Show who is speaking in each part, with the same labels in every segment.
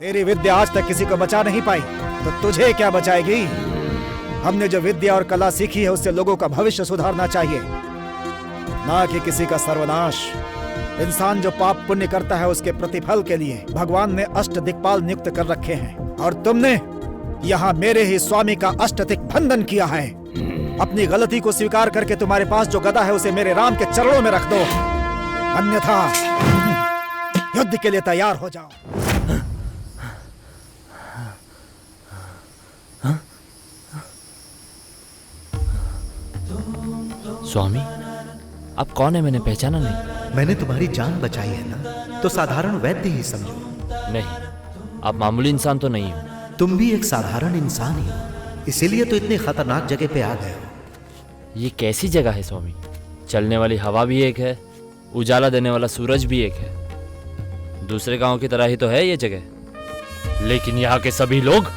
Speaker 1: तेरी विद्या आज तक किसी को बचा नहीं पाई, तो तुझे क्या बचाएगी? हमने जो विद्या और कला सीखी है उससे लोगों का भविष्य सुधारना चाहिए, ना कि किसी का सर्वनाश। इंसान जो पाप पुण्य करता है उसके प्रतिफल के लिए भगवान ने अष्ट दिक्पाल नियुक्त कर रखे हैं, और तुमने यहाँ मेरे ही स्वामी का अष्टदिक बंधन किया है। अपनी गलती को स्वीकार करके तुम्हारे पास जो गदा है उसे मेरे राम के चरणों में रख दो, अन्यथा युद्ध के लिए तैयार हो जाओ।
Speaker 2: स्वामी, आप कौन है? मैंने पहचाना नहीं।
Speaker 3: मैंने तुम्हारी जान बचाई है ना, तो साधारण वैद्य ही समझो।
Speaker 2: नहीं, आप मामूली इंसान तो नहीं हो।
Speaker 3: तुम भी एक साधारण इंसान ही हो, इसीलिए तो इतनी खतरनाक जगह पे आ गए हो।
Speaker 2: ये कैसी जगह है स्वामी? चलने वाली हवा भी एक है, उजाला देने वाला सूरज भी एक है। दूसरे गांव की तरह ही तो है ये जगह, लेकिन यहाँ के सभी लोग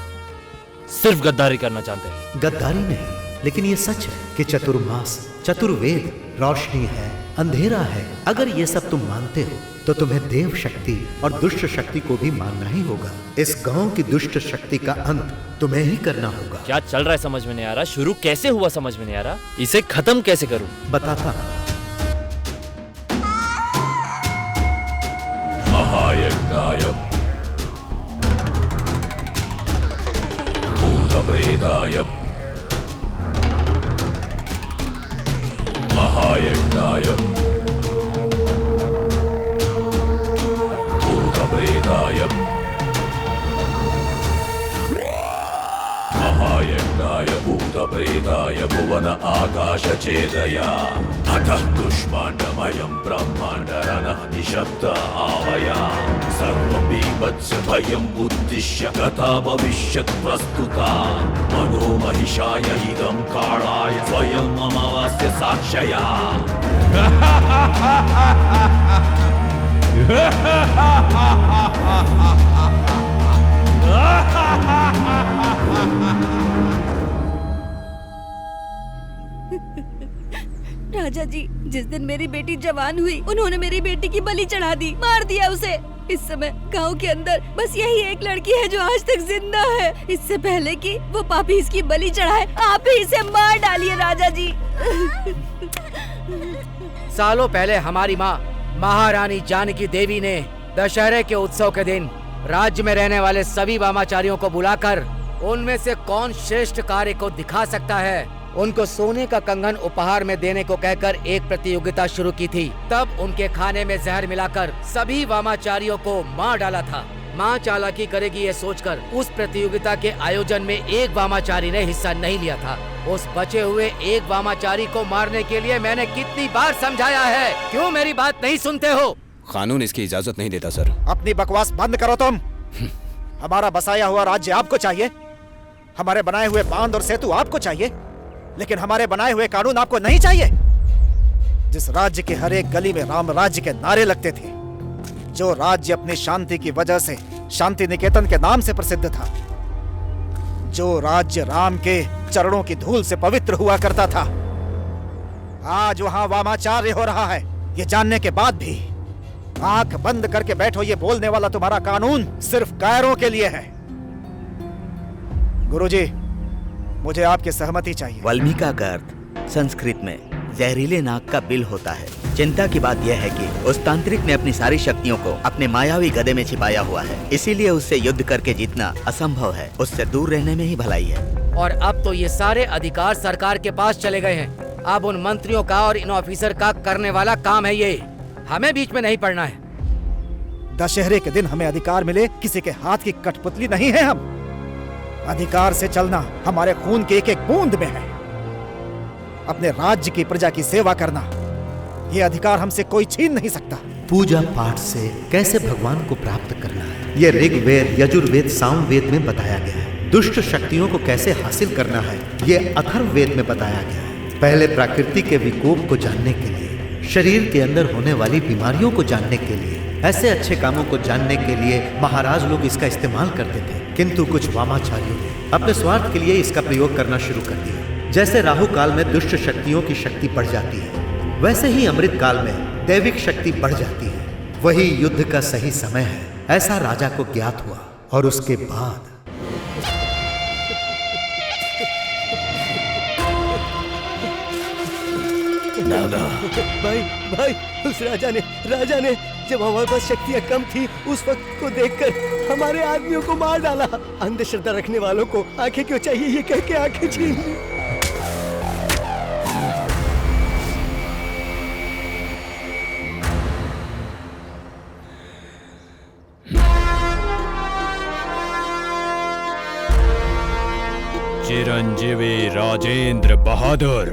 Speaker 2: सिर्फ गद्दारी करना चाहते हैं।
Speaker 3: गद्दारी नहीं, लेकिन ये सच है कि चतुर्मास, चतुर्वेद, रोशनी है, अंधेरा है। अगर ये सब तुम मानते हो तो तुम्हें देव शक्ति और दुष्ट शक्ति को भी मानना ही होगा। इस गांव की दुष्ट शक्ति का अंत तुम्हें ही करना होगा।
Speaker 2: क्या चल रहा है समझ में नहीं आ रहा। शुरू कैसे हुआ समझ में नहीं आ रहा, इसे खत्म कैसे करूं?
Speaker 3: बताता।
Speaker 4: महायज्ञाय भूतप्रेताय महायज्ञाय भूतप्रेताय महायज्ञाय भूतप्रेताय भुवन आकाशचेदया अतः कुष्माण्डमयं ब्रह्माण्डरनः निशब्द आवया सर्वं बीभत्स भयम् उद्दिश्य कथा भविष्यत् प्रस्तुता मनोमहिषाय इदं कालाय स्वयम् अमावास्य साक्षया।
Speaker 5: राजा जी, जिस दिन मेरी बेटी जवान हुई उन्होंने मेरी बेटी की बलि चढ़ा दी, मार दिया उसे। इस समय गांव के अंदर बस यही एक लड़की है जो आज तक जिंदा है। इससे पहले कि वो पापी इसकी बलि चढ़ाए, आप ही इसे मार डालिए राजा जी।
Speaker 6: सालों पहले हमारी माँ महारानी जानकी देवी ने दशहरे के उत्सव के दिन राज्य में रहने वाले सभी वामाचारियों को बुलाकर उनमें से कौन श्रेष्ठ कार्य को दिखा सकता है, उनको सोने का कंगन उपहार में देने को कहकर एक प्रतियोगिता शुरू की थी। तब उनके खाने में जहर मिलाकर सभी वामाचारियों को मार डाला था। माँ चालाकी करेगी ये सोचकर उस प्रतियोगिता के आयोजन में एक वामाचारी ने हिस्सा नहीं लिया था। उस बचे हुए एक वामाचारी को मारने के लिए मैंने कितनी बार समझाया है, क्यों मेरी बात नहीं सुनते हो?
Speaker 7: कानून इसकी इजाजत नहीं देता सर।
Speaker 1: अपनी बकवास बंद करो तुम। हमारा बसाया हुआ राज्य आपको चाहिए, हमारे बनाए हुए बांध और सेतु आपको चाहिए, लेकिन हमारे बनाए हुए कानून आपको नहीं चाहिए। जिस राज्य के हर एक गली में राम राज्य के नारे लगते थे, जो राज्य अपनी शांति की वजह से शांति निकेतन के नाम से प्रसिद्ध था, जो राज्य राम के चरणों की धूल से पवित्र हुआ करता था, आज वहां वामाचार्य हो रहा है। ये जानने के बाद भी आंख बंद करके बैठो। ये बोलने वाला तुम्हारा कानून सिर्फ कायरों के लिए है। गुरुजी, मुझे आपकी सहमति चाहिए।
Speaker 8: वाल्मीकि का अर्थ संस्कृत में जहरीले नाग का बिल होता है। चिंता की बात यह है कि उस तांत्रिक ने अपनी सारी शक्तियों को अपने मायावी गदे में छिपाया हुआ है, इसीलिए उससे युद्ध करके जीतना असंभव है। उससे दूर रहने में ही भलाई है।
Speaker 6: और अब तो ये सारे अधिकार सरकार के पास चले गए हैं। अब उन मंत्रियों का और इन ऑफिसर का करने वाला काम है ये, हमें बीच में नहीं पड़ना है।
Speaker 1: दशहरे के दिन हमें अधिकार मिले, किसी के हाथ की कठपुतली नहीं है हम। अधिकार से चलना हमारे खून के एक एक बूंद में है। अपने राज्य की प्रजा की सेवा करना, ये अधिकार हमसे कोई छीन नहीं सकता।
Speaker 3: पूजा पाठ से कैसे भगवान को प्राप्त करना है, ये ऋग्वेद, यजुर्वेद, सामवेद में बताया गया है। दुष्ट शक्तियों को कैसे हासिल करना है, ये अथर्ववेद में बताया गया है। पहले प्रकृति के विकोप को जानने के लिए, शरीर के अंदर होने वाली बीमारियों को जानने के लिए, ऐसे अच्छे कामों को जानने के लिए महाराज लोग इसका इस्तेमाल करते थे। किंतु कुछ वामाचारियों ने अपने स्वार्थ के लिए इसका प्रयोग करना शुरू कर दिया। जैसे राहु काल में दुष्ट शक्तियों की शक्ति बढ़ जाती है, वैसे ही अमृत काल में दैविक शक्ति बढ़ जाती है। वही युद्ध का सही समय है, ऐसा राजा को ज्ञात हुआ। और उसके बाद
Speaker 9: भाई भाई उस राजा ने जब हमारे पास शक्तियां कम थी उस वक्त को देखकर हमारे आदमियों को मार डाला। अंधश्रद्धा रखने वालों को आंखें क्यों चाहिए ये कह के आंखें छीन ली।
Speaker 7: चिरंजीवी राजेंद्र बहादुर,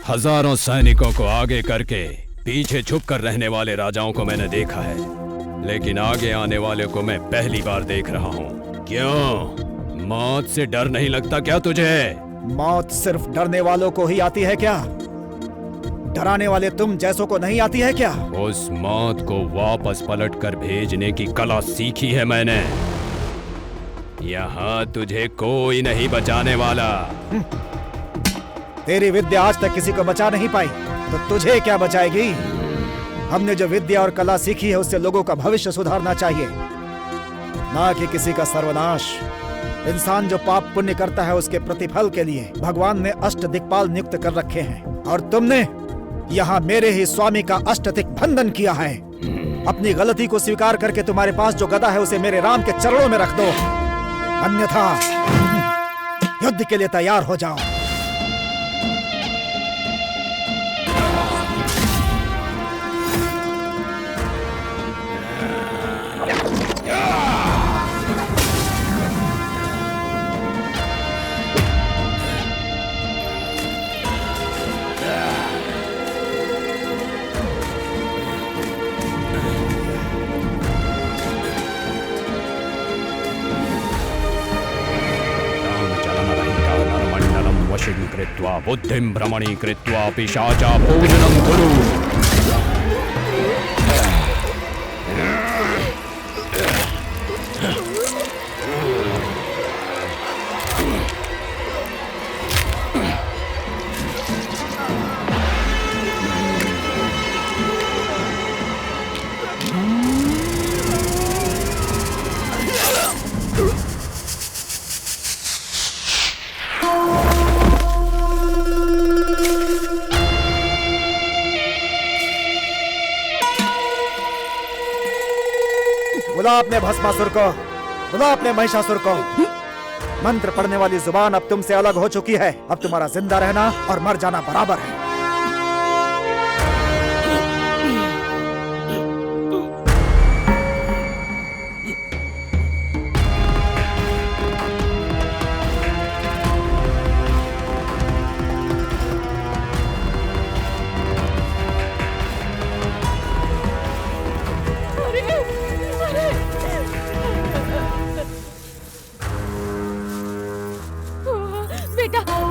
Speaker 7: हजारों सैनिकों को आगे करके पीछे छुप कर रहने वाले राजाओं को मैंने देखा है, लेकिन आगे आने वाले को मैं पहली बार देख रहा हूँ। क्यों, मौत से डर नहीं लगता क्या तुझे?
Speaker 1: मौत सिर्फ डरने वालों को ही आती है क्या? डराने वाले तुम जैसों को नहीं आती है क्या?
Speaker 7: उस मौत को वापस पलट कर भेजने की कला सीखी है मैंने। यहाँ तुझे कोई नहीं बचाने वाला।
Speaker 1: तेरी विद्या आज तक किसी को बचा नहीं पाई, तो तुझे क्या बचाएगी? हमने जो विद्या और कला सीखी है उससे लोगों का भविष्य सुधारना चाहिए, ना कि किसी का सर्वनाश। इंसान जो पाप पुण्य करता है उसके प्रतिफल के लिए भगवान ने अष्ट दिक्पाल नियुक्त कर रखे हैं, और तुमने यहाँ मेरे ही स्वामी का अष्टदिक बंधन किया है। अपनी गलती को स्वीकार करके तुम्हारे पास जो गदा है उसे मेरे राम के चरणों में रख दो, अन्यथा युद्ध के लिए तैयार हो जाओ।
Speaker 7: कृत्वा बुद्धिं भ्रमणी कृत्वा पिशाचा भोजनं कुरु।
Speaker 1: बुला अपने भस्मासुर को, बुला अपने महिषासुर को। मंत्र पढ़ने वाली जुबान अब तुमसे अलग हो चुकी है। अब तुम्हारा जिंदा रहना और मर जाना बराबर है।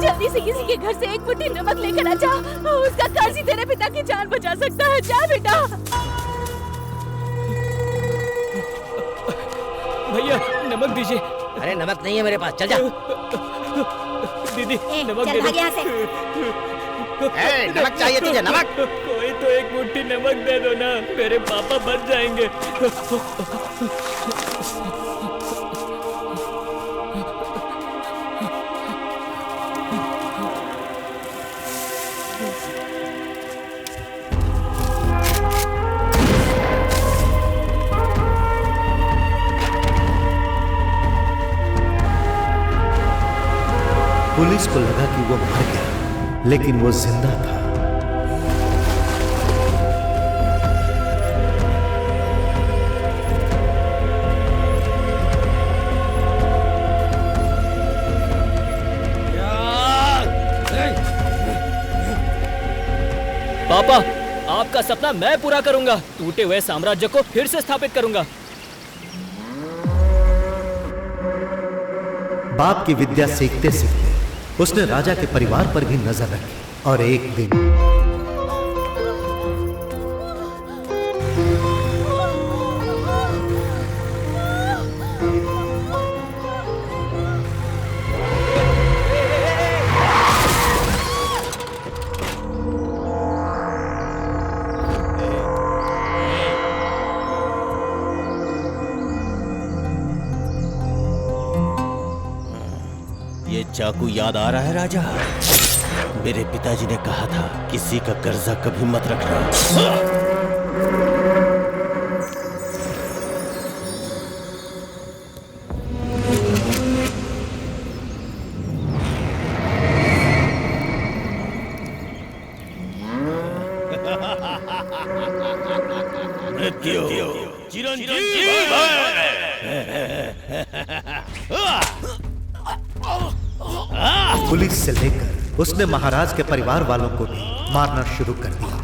Speaker 5: जल्दी से किसी के घर से एक मुट्ठी नमक लेकर आ जा। उसका कर्ज ही तेरे पिता की जान बचा सकता है। जा बेटा।
Speaker 10: भैया नमक दीजिए।
Speaker 6: अरे नमक नहीं है मेरे पास, चल जा।
Speaker 10: दीदी नमक
Speaker 5: चल
Speaker 10: दे
Speaker 5: भाग यहाँ से।
Speaker 6: नमक चाहिए तुझे, नमक?
Speaker 10: कोई तो एक मुट्ठी नमक दे दो ना, मेरे पापा बच जाएंगे।
Speaker 3: पुलिस को लगा कि वो मर गया, लेकिन वो जिंदा था।
Speaker 10: पापा, आपका सपना मैं पूरा करूंगा। टूटे हुए साम्राज्य को फिर से स्थापित करूंगा।
Speaker 3: बाप की विद्या सीखते सीखते उसने राजा के परिवार पर भी नजर रखी, और एक दिन
Speaker 9: चाकू याद आ रहा है राजा? मेरे पिताजी ने कहा था किसी का कर्जा कभी मत रखना।
Speaker 3: पुलिस से लेकर उसने महाराज के परिवार वालों को भी मारना शुरू कर दिया।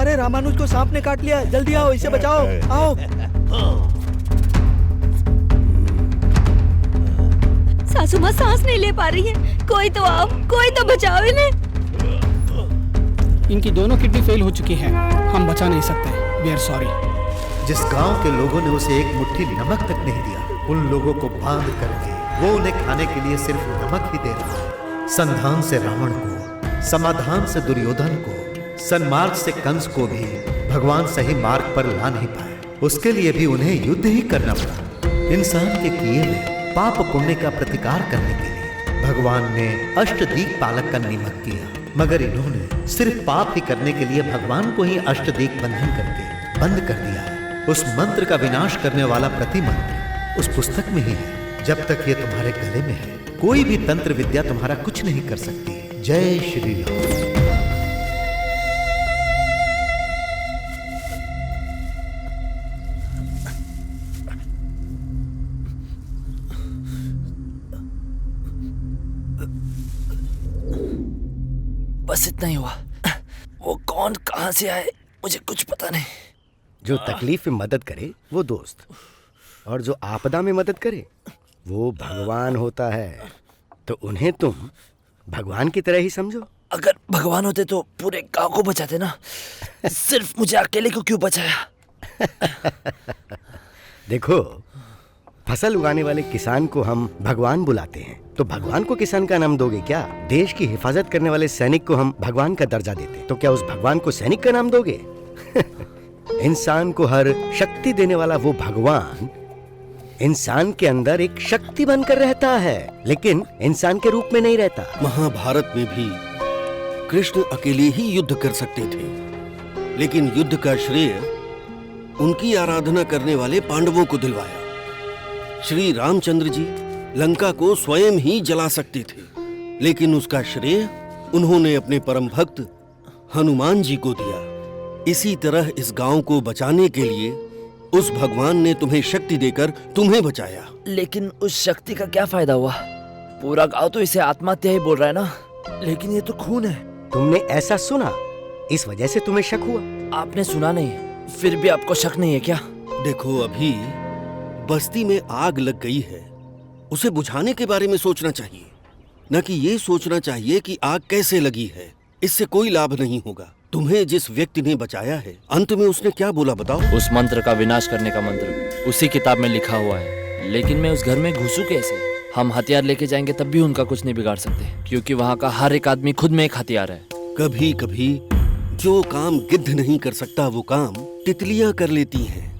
Speaker 9: अरे रामानुज को सांप ने काट लिया, जल्दी आओ, इसे बचाओ, आओ।
Speaker 5: सासू माँ सांस नहीं ले पा रही है, कोई तो आओ, कोई तो बचाओ इन्हें।
Speaker 11: इनकी दोनों किडनी फेल हो चुकी हैं, हम बचा नहीं सकते। We are sorry.
Speaker 3: जिस गांव के लोगों ने उसे एक मुट्ठी नमक तक नहीं दिया, उन लोगों को बांध करके वो उन्हें खाने के लिए सिर्फ नमक ही दे रहा है। संधान से रावण को, समाधान से दुर्योधन को, सन्मार्ग से कंस को भी भगवान सही मार्ग पर ला नहीं पाए। उसके लिए भी उन्हें युद्ध ही करना पड़ा। इंसान के किए में पाप पुण्य का प्रतिकार करने के लिए भगवान ने अष्टदिक पालक का नियमन किया, मगर इन्होंने सिर्फ पाप ही करने के लिए भगवान को ही अष्टदिक बंधन करके बंद कर दिया है। उस मंत्र का विनाश करने वाला प्रतिमंत्र उस पुस्तक में ही है। जब तक ये तुम्हारे गले में है, कोई भी तंत्र विद्या तुम्हारा कुछ नहीं कर सकती। जय श्री राम।
Speaker 2: बस इतना ही हुआ। वो कौन कहां से आए मुझे कुछ पता नहीं।
Speaker 9: जो तकलीफ में मदद करे वो दोस्त, और जो आपदा में मदद करे वो भगवान होता है। तो उन्हें तुम भगवान की तरह ही समझो।
Speaker 2: अगर भगवान होते तो पूरे गांव को बचाते ना, सिर्फ मुझे अकेले को क्यों बचाया?
Speaker 9: देखो, फसल उगाने वाले किसान को हम भगवान बुलाते हैं, तो भगवान को किसान का नाम दोगे क्या? देश की हिफाजत करने वाले सैनिक को हम भगवान का दर्जा देते, तो क्या उस भगवान को सैनिक का नाम दोगे? इंसान को हर शक्ति देने वाला वो भगवान इंसान के अंदर एक शक्ति बनकर रहता है, लेकिन इंसान के रूप में नहीं रहता।
Speaker 12: महाभारत में भी कृष्ण अकेले ही युद्ध कर सकते थे, लेकिन युद्ध का श्रेय उनकी आराधना करने वाले पांडवों को दिलवाया। श्री रामचंद्र जी लंका को स्वयं ही जला सकते थे, लेकिन उसका श्रेय उन्होंने अपने परम भक्त हनुमान जी को दिया। इसी तरह इस गांव को बचाने के लिए उस भगवान ने तुम्हें शक्ति देकर तुम्हें बचाया।
Speaker 2: लेकिन उस शक्ति का क्या फायदा हुआ? पूरा गांव तो इसे आत्महत्या ही बोल रहा है ना, लेकिन ये तो खून है।
Speaker 9: तुमने ऐसा सुना, इस वजह से तुम्हें शक हुआ?
Speaker 2: आपने सुना नहीं, फिर भी आपको शक नहीं है क्या?
Speaker 12: देखो, अभी बस्ती में आग लग गई है, उसे बुझाने के बारे में सोचना चाहिए, न कि ये सोचना चाहिए कि आग कैसे लगी है। इससे कोई लाभ नहीं होगा। तुम्हें जिस व्यक्ति ने बचाया है, अंत में उसने क्या बोला बताओ?
Speaker 2: उस मंत्र का विनाश करने का मंत्र उसी किताब में लिखा हुआ है, लेकिन मैं उस घर में घुसूं कैसे? हम हथियार लेके जाएंगे तब भी उनका कुछ नहीं बिगाड़ सकते, क्योंकि वहाँ का हर एक आदमी खुद में एक हथियार है।
Speaker 12: कभी कभी जो काम गिद्ध नहीं कर सकता वो काम तितलियां कर लेती हैं।